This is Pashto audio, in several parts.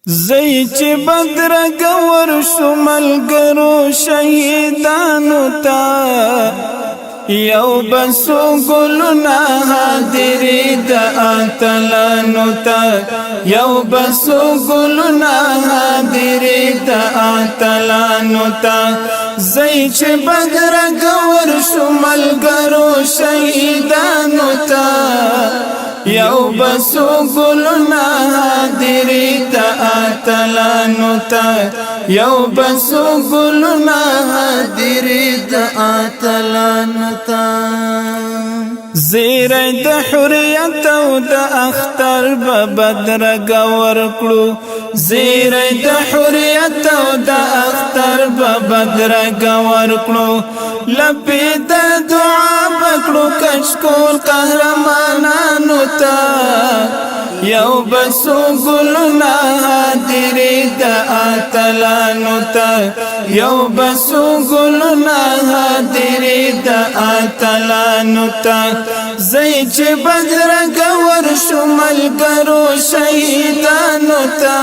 زئی چې بدر گور شملګرو شهیدانو تا یو بسو ګلنا حاضر د اتلانو تا یو بسو ګلنا حاضر د اتلانو تا زئی چې بدر گور شملګرو شهیدانو تا یو بسو ګلنا حاضر د اتلانو تا یو بسو ګلنا حاضر د اتلانو تا زیر د حریت او د اختر به بدر گور کړو زیر د حریت او د اختر به بدر گور کړو لپی د دعا پکړو کشکول قهرمانانو تا یو بسو ګلنا حاضر د اتلانو تا یو بسو ګلنا حاضر د اتلانو تا زئی چې بدر گور شملګرو شهیدانو تا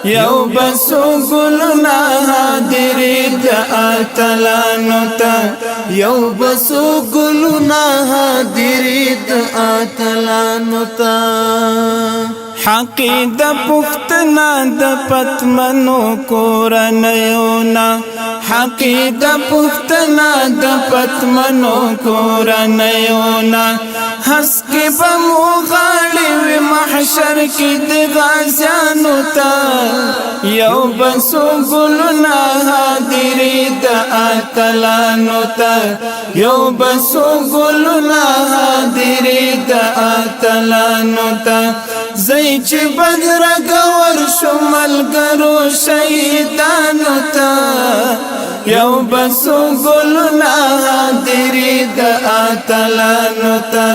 یو بسو ګلنا حاضر د اتلانو تا یو بسو ګلنا حاضر د اتلانو تا حق د پختنا د پتمنو کورنیونا حق د پختنا د پتمنو کورنیونا حسکی بمو غاړي و محشر کې د غازیانو تا یو بسو ګلنا حاضر د اتلانو تا یو بسو ګلنا حاضر د اتلانو تا زئی چې بدر گور شملګرو شهیدانو تا یو بسو ګلنا حاضر د اتلانو تا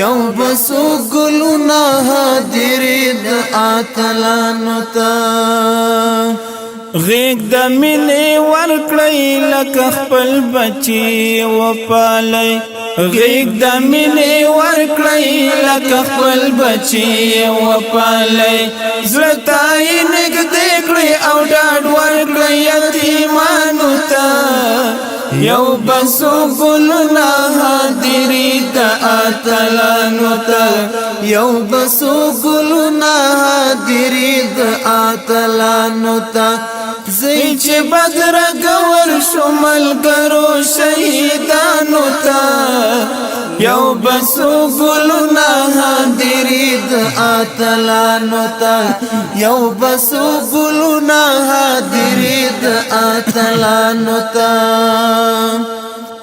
یو بسو ګلنا حاضر د اتلانو تا غیگ د مینې ورکړی لکه خپل بچی و پالای غیگ د مینې ورکړی لکه خپل بچی و پالای زړه تای نږدې کړی او ډاډ ورکړی یتیمانو ته یو بسو ګلنا حاضر د اتلانو ته یو بسو ګلنا حاضر د اتلانو ته زئی چې بدر گور شملګرو شهیدانو تا یو بسو ګلنا حاضر د اتلانو تا یو بسو ګلنا حاضر د اتلانو تا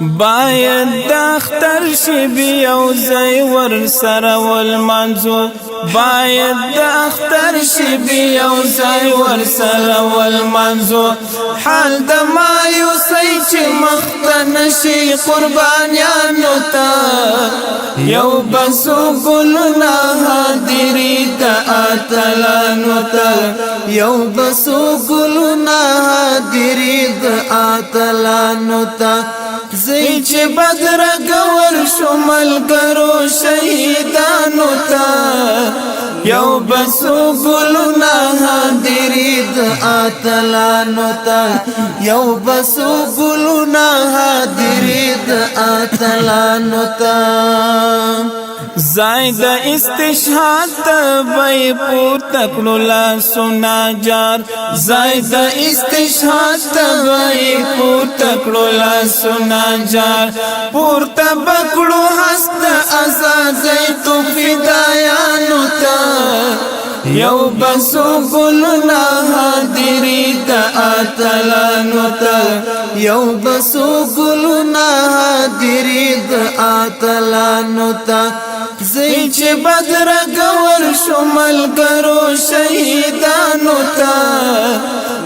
باید د اختر شي بیا زئی ور سره ول منزو باید د اختر شي بیا زئی ور سره ول منزو حال د مایوسی چې مختن شي قربانیانو تا یو بسو ګلنا حاضر د اتلانو تا یو بسو ګلنا حاضر د اتلانو تا زئی چې بدر گور شملګرو شهیدانو تا یو بسو ګلنا حاضر د اتلانو تا یو بسو ګلنا حاضر د اتلانو تا زائد استشهاد تبای پور تکلو لا سنا جار زائد استشهاد تبای پور تکلو لا سنا جار پور تبکلو هست ازازی تو فدایانو تا یو بسو ګلنا حاضر د اتلانو تا یو بسو ګلنا حاضر د اتلانو تا زئی چې بدر گور شملګرو شهیدانو تا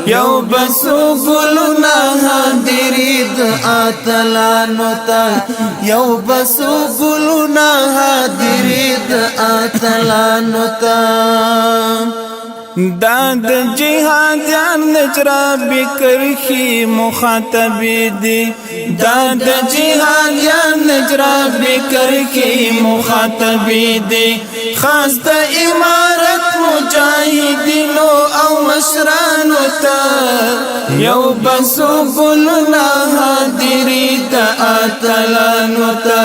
یو بسو ګلنا حاضر د اتلانو تا یو بسو ګلنا حاضر د اتلانو تا داد جهادیان نجرا بکرخی مخاطب دی داد جهادیان نجرا بکرخی مخاطب دی خاص د امارت مجاهدینو تا یو بسو گلنا حاضری دا آتلانو تا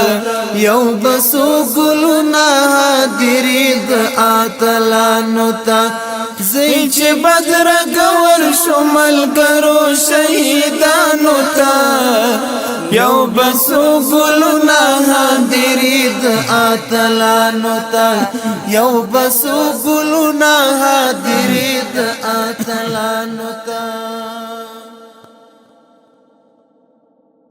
یو بسو گلنا حاضری دا آتلانو تا زی چه بدرگ ورشمل کرو شهیدانو تا یو بسو گلنا حاضری دا آتلانو تا یو بسو گلنا حاضری دا آتلانو تا